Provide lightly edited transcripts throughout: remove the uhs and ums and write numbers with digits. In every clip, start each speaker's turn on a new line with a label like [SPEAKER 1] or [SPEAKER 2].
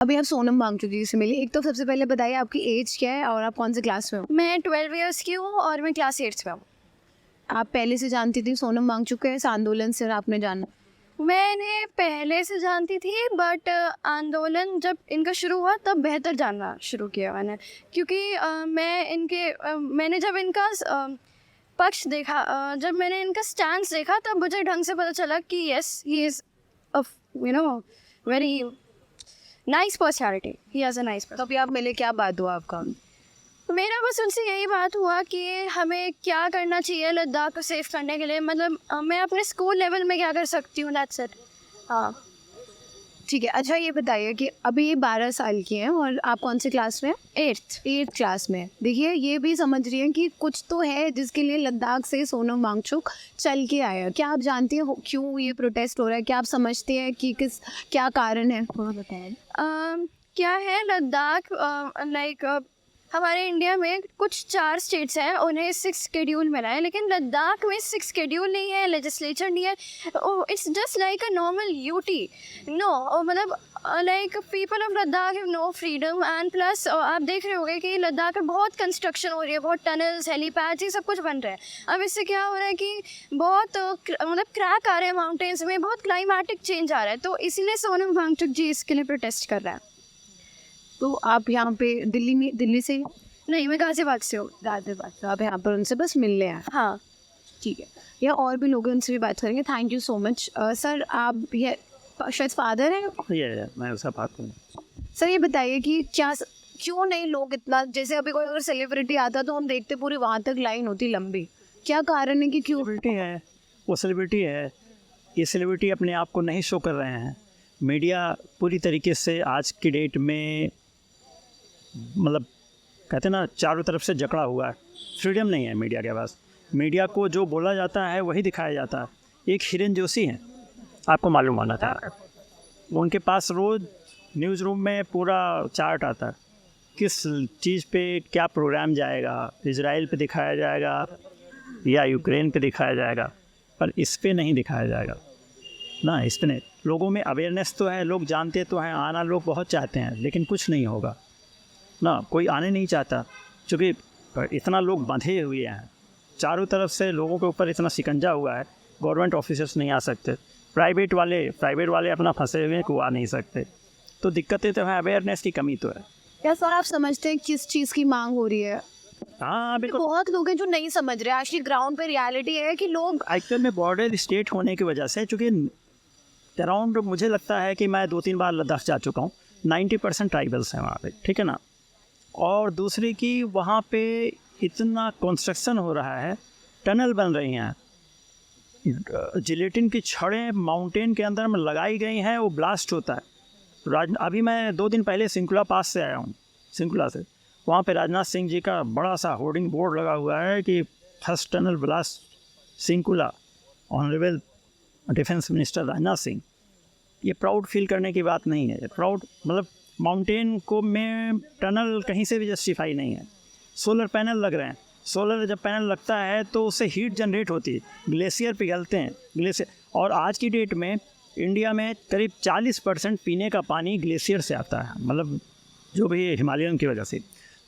[SPEAKER 1] अभी आप सोनम वांगचुक जी से मिली। एक तो सबसे पहले बताइए आपकी एज क्या है और आप कौन से क्लास में हो?
[SPEAKER 2] मैं 12 इयर्स की हूँ और मैं क्लास 8th में हूँ।
[SPEAKER 1] आप पहले से जानती थी सोनम वांगचुक को, इस आंदोलन से आपने जाना?
[SPEAKER 2] मैं इन्हें पहले से जानती थी, बट आंदोलन जब इनका शुरू हुआ तब बेहतर जानना शुरू किया मैंने, क्योंकि मैंने जब इनका पक्ष देखा, जब मैंने इनका स्टैंड देखा तब मुझे ढंग से पता चला कि yes, he is a very nice personality, he has a nice.
[SPEAKER 1] तो अभी आप मिले, क्या बात हुआ आपका?
[SPEAKER 2] मेरा बस उनसे यही बात हुआ कि हमें क्या करना चाहिए लद्दाख को सेफ करने के लिए, मतलब मैं अपने स्कूल लेवल में क्या कर सकती हूँ, दैट्स इट। हाँ
[SPEAKER 1] ठीक है। अच्छा ये बताइए कि अभी ये 12 साल की हैं और आप कौन से क्लास में हैं? 8th क्लास में। देखिए ये भी समझ रही हैं कि कुछ तो है जिसके लिए लद्दाख से सोनम वांगचुक चल के आया। क्या आप जानती हैं क्यों ये प्रोटेस्ट हो रहा है? क्या आप समझते हैं कि क्या कारण है? थोड़ा बताएं।
[SPEAKER 2] क्या है लद्दाख, हमारे इंडिया में कुछ 4 स्टेट्स हैं, उन्हें 6 शेड्यूल मिला है, लेकिन लद्दाख में 6 शेड्यूल नहीं है, लेजिस्लेचर नहीं है। It's just like a normal UT. No, मतलब like people of Ladakh have no freedom, and plus आप देख रहे होंगे कि लद्दाख में बहुत कंस्ट्रक्शन हो रही है, बहुत टनल्स, हेलीपैड्स, ये सब कुछ बन रहा है। अब इससे क्या हो रहा है कि बहुत मतलब क्रैक आ रहे हैं माउंटेन्स में, बहुत क्लाइमेटिक चेंज आ रहा है, तो इसीलिए सोनम वांगचुक जी इसके लिए प्रोटेस्ट कर रहा है।
[SPEAKER 1] तो आप यहाँ पे दिल्ली से?
[SPEAKER 2] नहीं, मैं गाज़ियाबाद से हूँ।
[SPEAKER 1] गाजियाबाद। तो आप यहाँ पर उनसे बस मिलने आए?
[SPEAKER 2] हाँ
[SPEAKER 1] ठीक है। या और भी लोग हैं, उनसे भी बात करेंगे। Thank you so much. Sir आप ये शायद फादर हैं?
[SPEAKER 3] ये मैं उसका बात करूँ।
[SPEAKER 1] सर ये बताइए कि क्यों नहीं लोग इतना, जैसे अभी कोई अगर सेलिब्रिटी आता तो हम देखते पूरी वहाँ तक लाइन होती लंबी, क्या कारण है कि क्यों?
[SPEAKER 3] सेलिब्रिटी है, वो सेलिब्रिटी है, ये सेलिब्रिटी अपने आप को नहीं शो कर रहे हैं। मीडिया पूरी तरीके से आज की डेट में मतलब कहते हैं ना, चारों तरफ से जकड़ा हुआ है। फ्रीडम नहीं है मीडिया के पास। मीडिया को जो बोला जाता है वही दिखाया जाता है। एक हिरेन जोशी हैं, आपको मालूम होना था, उनके पास रोज़ न्यूज़ रूम में पूरा चार्ट आता है, किस चीज़ पे क्या प्रोग्राम जाएगा, इजराइल पे दिखाया जाएगा या यूक्रेन पे दिखाया जाएगा, पर इस पे नहीं दिखाया जाएगा ना। इस पे नहीं। लोगों में अवेयरनेस तो है, लोग जानते तो हैं, आना लोग बहुत चाहते हैं, लेकिन कुछ नहीं होगा ना, कोई आने नहीं चाहता, क्योंकि इतना लोग बंधे हुए हैं चारों तरफ से, लोगों के ऊपर इतना शिकंजा हुआ है। गवर्नमेंट ऑफिसर्स नहीं आ सकते, प्राइवेट वाले अपना फंसे हुए हैं कि वो आ नहीं सकते, तो दिक्कतें तो हैं, अवेयरनेस की कमी तो है।
[SPEAKER 1] क्या सर आप समझते हैं किस चीज़ की मांग हो रही है?
[SPEAKER 3] हाँ बिल्कुल।
[SPEAKER 1] बहुत लोग हैं जो नहीं समझ रहे। एक्चुअली ग्राउंड पे रियलिटी है कि लोग
[SPEAKER 3] एक्चुअल में बॉर्डर स्टेट होने की वजह से, चूँकि अराउंड मुझे लगता है कि मैं 2-3 बार लद्दाख जा चुका हूँ, 90% ट्राइबल्स हैं वहाँ पे, ठीक है ना। और दूसरी कि वहाँ पे इतना कंस्ट्रक्शन हो रहा है, टनल बन रही हैं, जिलेटिन की छड़ें माउंटेन के अंदर में लगाई गई हैं, वो ब्लास्ट होता है। अभी मैं 2 दिन पहले सिंकुला पास से आया हूँ, सिंकुला से। वहाँ पे राजनाथ सिंह जी का बड़ा सा होर्डिंग बोर्ड लगा हुआ है कि first tunnel blast Shinkula, honourable defence minister Rajnath Singh. ये प्राउड फील करने की बात नहीं है। प्राउड मतलब माउंटेन को में टनल कहीं से भी जस्टिफाई नहीं है। सोलर पैनल लग रहे हैं, सोलर जब पैनल लगता है तो उससे हीट जनरेट होती है, ग्लेशियर पिघलते हैं, ग्लेशियर। और आज की डेट में इंडिया में करीब 40% पीने का पानी ग्लेशियर से आता है, मतलब जो भी हिमालयन की वजह से।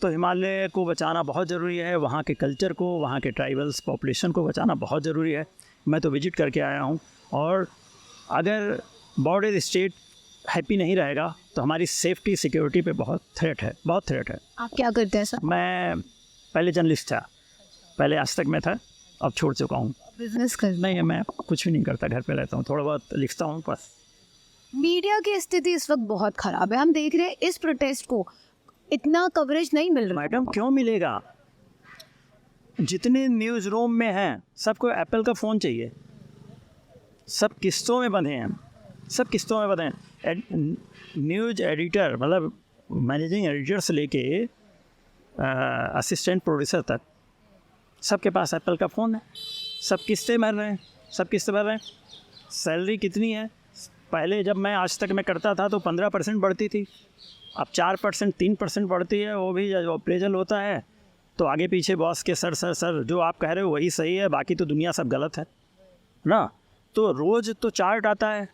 [SPEAKER 3] तो हिमालय को बचाना बहुत ज़रूरी है, वहाँ के कल्चर को, वहाँ के ट्राइबल्स पॉपुलेशन को बचाना बहुत ज़रूरी है। मैं तो विजिट करके आया हूँ, और अगर बॉर्डर स्टेट हैप्पी नहीं रहेगा तो हमारी सेफ्टी सिक्योरिटी पे बहुत थ्रेट है, बहुत थ्रेट है।
[SPEAKER 1] आप क्या करते हैं सर?
[SPEAKER 3] मैं पहले जर्नलिस्ट था, पहले आज तक मैं था, अब छोड़ चुका हूँ।
[SPEAKER 1] बिजनेस कर?
[SPEAKER 3] नहीं, मैं कुछ भी नहीं करता, घर पे रहता हूँ, थोड़ा बहुत लिखता हूँ बस।
[SPEAKER 1] मीडिया की स्थिति इस वक्त बहुत ख़राब है। हम देख रहे हैं इस प्रोटेस्ट को इतना कवरेज नहीं मिल रहा।
[SPEAKER 3] मैडम क्यों मिलेगा? जितने न्यूज़ रूम में हैं सबको एप्पल का फ़ोन चाहिए, सब किस्तों में बंधे हैं, सब किस्तों में बंधे हैं। न्यूज़ एडिटर मतलब मैनेजिंग एडिटर से लेके असिस्टेंट प्रोड्यूसर तक सबके पास एप्पल का फ़ोन है, सब किस्तें भर रहे हैं, सब किस्तें भर रहे हैं। सैलरी कितनी है? पहले जब मैं आज तक मैं करता था तो 15% बढ़ती थी, अब 4% 3% बढ़ती है। वो भी जब अप्रेजल होता है तो आगे पीछे बॉस के सर जो आप कह रहे हो वही सही है, बाकी तो दुनिया सब गलत है ना। तो रोज़ तो चार्ट आता है,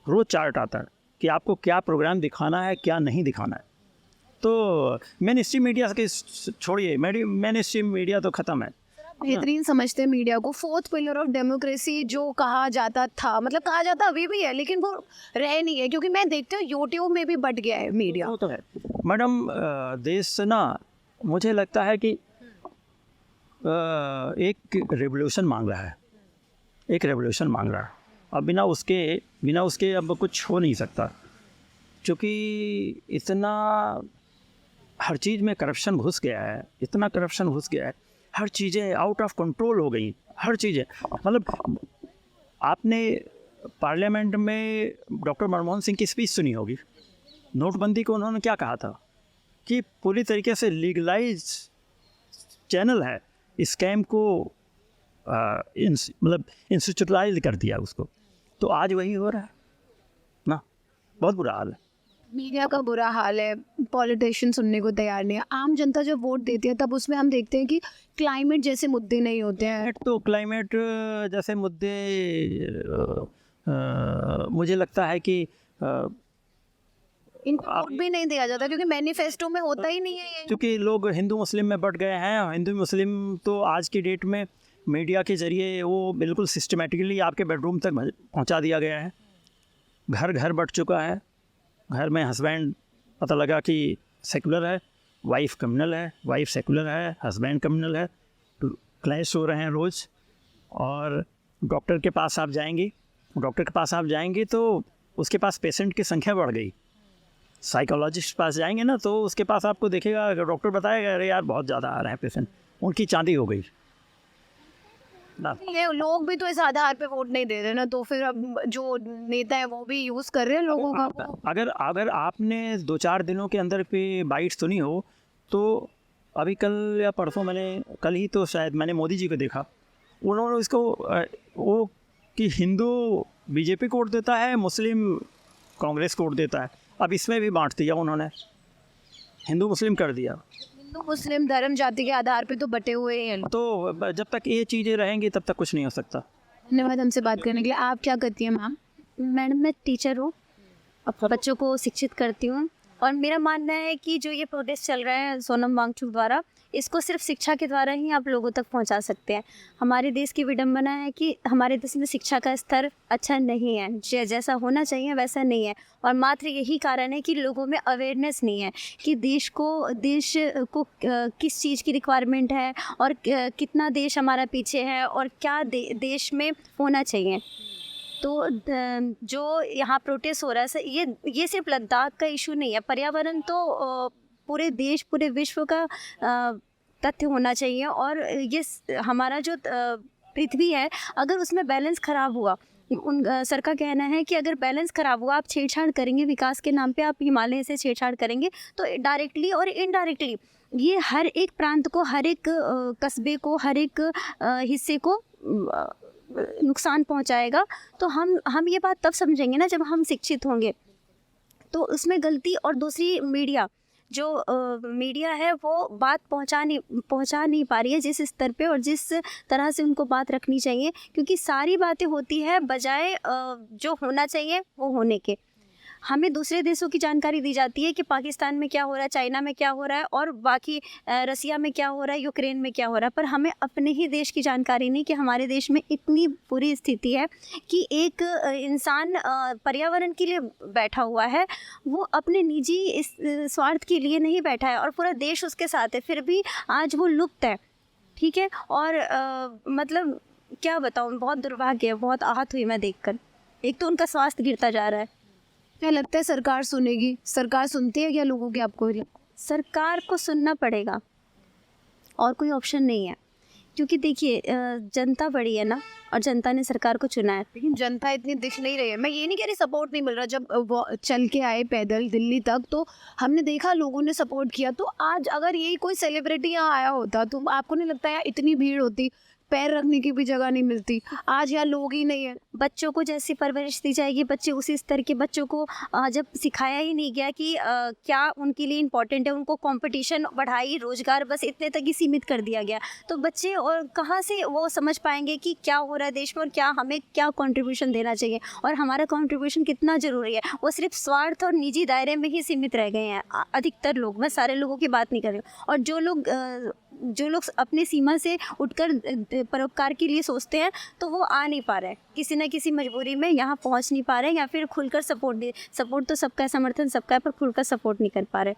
[SPEAKER 3] रोज़ चार्ट आता है कि आपको क्या प्रोग्राम दिखाना है, क्या नहीं दिखाना है। तो मेन स्ट्रीम मीडिया के छोड़िए, मेन स्ट्रीम मीडिया तो ख़त्म है।
[SPEAKER 1] बेहतरीन समझते हैं मीडिया को। फोर्थ पिलर ऑफ डेमोक्रेसी जो कहा जाता था, मतलब कहा जाता अभी भी है, लेकिन वो रह नहीं है, क्योंकि मैं देखती हूँ यूट्यूब में भी बट गया है मीडिया।
[SPEAKER 3] वो तो है मैडम। देश ना, मुझे लगता है कि एक रेवोल्यूशन मांग रहा है, एक रेवोल्यूशन मांग रहा है। अब बिना उसके अब कुछ हो नहीं सकता, क्योंकि इतना हर चीज़ में करप्शन घुस गया है, इतना करप्शन घुस गया है, हर चीज़ें आउट ऑफ कंट्रोल हो गई, हर चीज़ें। मतलब आपने पार्लियामेंट में डॉक्टर मनमोहन सिंह की स्पीच सुनी होगी। नोटबंदी को उन्होंने क्या कहा था कि पूरी तरीके से लीगलाइज चैनल है, स्कैम को मतलब इंस्टीट्यूशनलाइज कर दिया उसको। तो आज वही हो रहा है ना, बहुत बुरा हाल है।
[SPEAKER 1] मीडिया का बुरा हाल है, पॉलिटिशियन सुनने को तैयार नहीं है। आम जनता जब वोट देती है तब उसमें हम देखते हैं कि क्लाइमेट जैसे मुद्दे नहीं होते हैं।
[SPEAKER 3] तो क्लाइमेट जैसे मुद्दे मुझे लगता है कि
[SPEAKER 1] इनको वोट भी नहीं दिया जाता, क्योंकि मैनिफेस्टो में होता ही नहीं है ये।
[SPEAKER 3] क्योंकि लोग हिंदू मुस्लिम में बट गए हैं। हिंदू मुस्लिम तो आज की डेट में मीडिया के ज़रिए वो बिल्कुल सिस्टमेटिकली आपके बेडरूम तक पहुंचा दिया गया है। घर घर बट चुका है। घर में हस्बैंड पता लगा कि सेकुलर है, वाइफ कम्युनल है, वाइफ सेकुलर है, हस्बैंड कम्युनल है, तो क्लैश हो रहे हैं रोज़। और डॉक्टर के पास आप जाएंगे तो उसके पास पेशेंट की संख्या बढ़ गई। साइकोलॉजिस्ट के पास जाएंगे ना, तो उसके पास आपको देखेगा, डॉक्टर बताएगा अरे यार बहुत ज़्यादा आ रहे हैं पेशेंट, उनकी चांदी हो गई ना।
[SPEAKER 1] ये लोग भी तो इस आधार पे वोट नहीं दे रहे ना, तो फिर अब जो नेता है वो भी यूज कर रहे हैं लोगों का।
[SPEAKER 3] अगर आपने 2-4 दिनों के अंदर पे बाइट सुनी हो, तो अभी कल या परसों कल ही तो शायद मैंने मोदी जी को देखा, उन्होंने इसको वो कि हिंदू बीजेपी को वोट देता है, मुस्लिम कांग्रेस को वोट देता है। अब इसमें भी बांट दिया उन्होंने, हिंदू मुस्लिम कर दिया।
[SPEAKER 1] हिंदू मुस्लिम धर्म जाति के आधार पे तो बटे हुए हैं।
[SPEAKER 3] तो जब तक ये चीज़ें रहेंगी तब तक कुछ नहीं हो सकता।
[SPEAKER 1] धन्यवाद हमसे बात करने के लिए। आप क्या करती हैं मैम?
[SPEAKER 2] मैडम मैं टीचर हूँ, बच्चों को शिक्षित करती हूँ, और मेरा मानना है कि जो ये प्रोटेस्ट चल रहा है सोनम वांगचुक द्वारा, इसको सिर्फ शिक्षा के द्वारा ही आप लोगों तक पहुंचा सकते हैं। हमारे देश की विडंबना है कि हमारे देश में शिक्षा का स्तर अच्छा नहीं है, जैसा होना चाहिए वैसा नहीं है, और मात्र यही कारण है कि लोगों में अवेयरनेस नहीं है कि देश को किस चीज़ की रिक्वायरमेंट है, और कितना देश हमारा पीछे है, और क्या देश में होना चाहिए। तो जो यहाँ प्रोटेस्ट हो रहा है सर, ये सिर्फ लद्दाख का इशू नहीं है। पर्यावरण तो पूरे देश, पूरे विश्व का तथ्य होना चाहिए। और ये हमारा जो पृथ्वी है, अगर उसमें बैलेंस ख़राब हुआ, सर का कहना है कि अगर बैलेंस ख़राब हुआ, आप छेड़छाड़ करेंगे विकास के नाम पे, आप हिमालय से छेड़छाड़ करेंगे, तो डायरेक्टली और इनडायरेक्टली ये हर एक प्रांत को, हर एक कस्बे को, हर एक हिस्से को नुकसान पहुंचाएगा। तो हम ये बात तब समझेंगे ना जब हम शिक्षित होंगे। तो उसमें गलती, और दूसरी मीडिया है वो बात पहुंचा नहीं पा रही है जिस स्तर पे और जिस तरह से उनको बात रखनी चाहिए, क्योंकि सारी बातें होती है बजाय जो होना चाहिए वो होने के। हमें दूसरे देशों की जानकारी दी जाती है कि पाकिस्तान में क्या हो रहा है, चाइना में क्या हो रहा है, और बाकी रसिया में क्या हो रहा है, यूक्रेन में क्या हो रहा है, पर हमें अपने ही देश की जानकारी नहीं कि हमारे देश में इतनी बुरी स्थिति है कि एक इंसान पर्यावरण के लिए बैठा हुआ है, वो अपने निजी इस स्वार्थ के लिए नहीं बैठा है, और पूरा देश उसके साथ है, फिर भी आज वो लुप्त है। ठीक है, और मतलब क्या बताऊँ, बहुत दुर्भाग्य है, बहुत आहत हुई मैं देखकर। एक तो उनका स्वास्थ्य गिरता जा रहा है।
[SPEAKER 1] क्या लगता है सरकार सुनेगी? सरकार सुनती है क्या लोगों की? आपको
[SPEAKER 2] सरकार को सुनना पड़ेगा, और कोई ऑप्शन नहीं है, क्योंकि देखिए जनता बड़ी है ना, और जनता ने सरकार को चुना है।
[SPEAKER 1] लेकिन जनता इतनी दिख नहीं रही है। मैं ये नहीं कह रही सपोर्ट नहीं मिल रहा। जब वो चल के आए पैदल दिल्ली तक, तो हमने देखा लोगों ने सपोर्ट किया। तो आज अगर यही कोई सेलिब्रिटी यहाँ आया होता, तो आपको नहीं लगता यार इतनी भीड़ होती? पैर रखने की भी जगह नहीं मिलती। आज यहाँ लोग ही नहीं है।
[SPEAKER 4] बच्चों को जैसी परवरिश दी जाएगी, बच्चे उसी स्तर के बच्चों को जब सिखाया ही नहीं गया कि क्या उनके लिए इम्पोर्टेंट है, उनको कंपटीशन, पढ़ाई, रोजगार बस इतने तक ही सीमित कर दिया गया, तो बच्चे और कहाँ से वो समझ पाएंगे कि क्या हो रहा है देश में और क्या हमें क्या कंट्रीब्यूशन देना चाहिए और हमारा कंट्रीब्यूशन कितना ज़रूरी है। वो सिर्फ स्वार्थ और निजी दायरे में ही सीमित रह गए हैं अधिकतर लोग, मैं सारे लोगों की बात नहीं कर रही हूँ। और जो लोग अपनी सीमा से उठकर परोपकार के लिए सोचते हैं तो वो आ नहीं पा रहे हैं, किसी न किसी मजबूरी में यहाँ पहुँच नहीं पा रहे हैं, या फिर खुलकर सपोर्ट तो सबका है, समर्थन सबका है, पर खुलकर सपोर्ट नहीं कर पा रहे।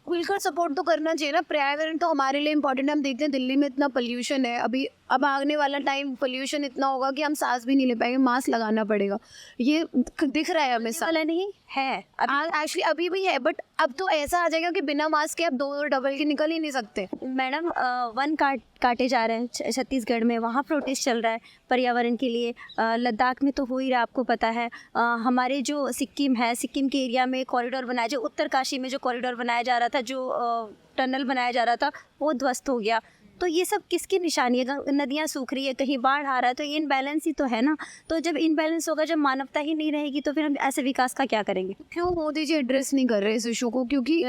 [SPEAKER 1] खुलकर सपोर्ट तो करना चाहिए ना। पर्यावरण तो हमारे लिए इम्पोर्टेंट है। हम देखते हैं दिल्ली में इतना पोल्यूशन है, अभी अब आने वाला टाइम पोल्यूशन इतना होगा कि हम सांस भी नहीं ले पाएंगे, मास्क लगाना पड़ेगा। ये दिख रहा है हमें।
[SPEAKER 4] वाला नहीं है
[SPEAKER 1] एक्चुअली अभी भी है, बट अब तो ऐसा आ जाएगा कि बिना मास्क के आप 2 डबल के निकल ही नहीं सकते।
[SPEAKER 4] मैडम, वन काटे जा रहे हैं छत्तीसगढ़ में, वहाँ प्रोटेस्ट चल रहा है पर्यावरण के लिए। लद्दाख में तो हो ही रहा, आपको पता है। हमारे जो सिक्किम है, सिक्किम के एरिया में कॉरिडोर बनाया, जो उत्तरकाशी में जो कॉरिडोर बनाया जा रहा था, जो टनल बनाया जा रहा था, वो ध्वस्त हो गया। तो ये सब किसकी निशानी है? नदियाँ सूख रही है, कहीं बाढ़ आ रहा है, तो ये इनबैलेंस ही तो है ना। तो जब इनबैलेंस होगा, जब मानवता ही नहीं रहेगी, तो फिर हम ऐसे विकास का क्या करेंगे?
[SPEAKER 1] क्यों मोदी जी एड्रेस नहीं कर रहे इस इशू को? क्योंकि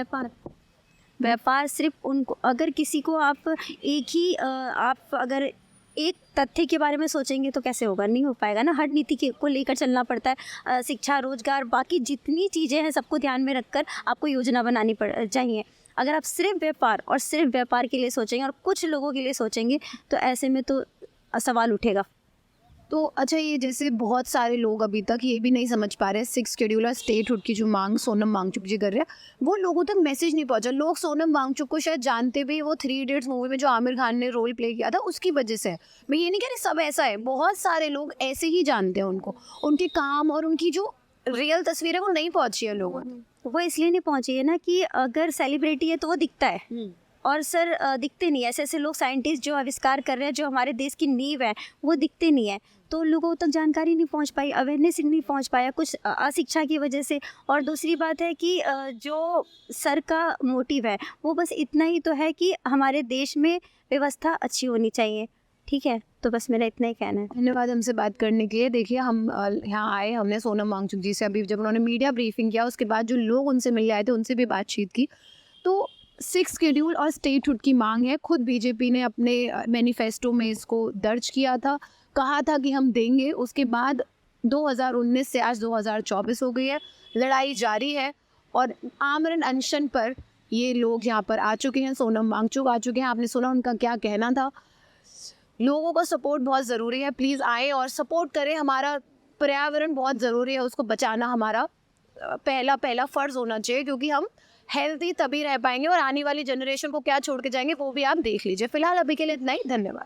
[SPEAKER 4] व्यापार सिर्फ उनको, अगर किसी को आप अगर एक तथ्य के बारे में सोचेंगे तो कैसे होगा? नहीं हो पाएगा ना। हर नीति को लेकर चलना पड़ता है। शिक्षा, रोजगार, बाकी जितनी चीज़ें हैं सबको ध्यान में रखकर आपको योजना बनानी चाहिए। अगर आप सिर्फ व्यापार के लिए सोचेंगे और कुछ लोगों के लिए सोचेंगे तो ऐसे में तो सवाल उठेगा।
[SPEAKER 1] तो अच्छा, ये जैसे बहुत सारे लोग अभी तक ये भी नहीं समझ पा रहे 6 शेड्यूल और स्टेटहुड की जो मांग सोनम वांगचुक जी कर रहे हैं, वो लोगों तक मैसेज नहीं पहुंचा। लोग सोनम वांगचुक को शायद जानते भी, वो 3 इडियट्स मूवी में जो आमिर खान ने रोल प्ले किया था उसकी वजह से। मैं ये नहीं कह रही सब ऐसा है, बहुत सारे लोग ऐसे ही जानते हैं उनको, उनके काम और उनकी जो रियल तस्वीर है वो नहीं पहुंची है लोगों तक।
[SPEAKER 4] वो इसलिए नहीं पहुंची है ना कि अगर सेलिब्रिटी है तो वो दिखता है, और सर दिखते नहीं। ऐसे लोग, साइंटिस्ट जो आविष्कार कर रहे हैं, जो हमारे देश की नींव है, वो दिखते नहीं है। तो लोगों तक जानकारी नहीं पहुंच पाई, अवेयरनेस नहीं पहुंच पाया, कुछ अशिक्षा की वजह से। और दूसरी बात है कि जो सर का मोटिव है वो बस इतना ही तो है कि हमारे देश में व्यवस्था अच्छी होनी चाहिए। ठीक है, तो बस मेरा इतना ही कहना है।
[SPEAKER 1] धन्यवाद हमसे बात करने के लिए। देखिए, हम यहाँ आए, हमने सोनम वांगचुक जी से अभी जब उन्होंने मीडिया ब्रीफिंग किया, उसके बाद जो लोग उनसे मिलने आए थे उनसे भी बातचीत की। तो 6 शेड्यूल और स्टेटहुड की मांग है। खुद बीजेपी ने अपने मैनिफेस्टो में इसको दर्ज किया था, कहा था कि हम देंगे। उसके बाद 2019 से आज 2024 हो गई है, लड़ाई जारी है और आमरण अनशन पर ये लोग यहाँ पर आ चुके हैं। सोनम वांगचुक आ चुके हैं। आपने सुना उनका क्या कहना था। लोगों का सपोर्ट बहुत ज़रूरी है, प्लीज़ आए और सपोर्ट करें। हमारा पर्यावरण बहुत ज़रूरी है, उसको बचाना हमारा पहला फ़र्ज़ होना चाहिए, क्योंकि हम हेल्दी तभी रह पाएंगे और आने वाली जनरेशन को क्या छोड़ के जाएंगे वो भी आप देख लीजिए। फिलहाल अभी के लिए इतना ही। धन्यवाद।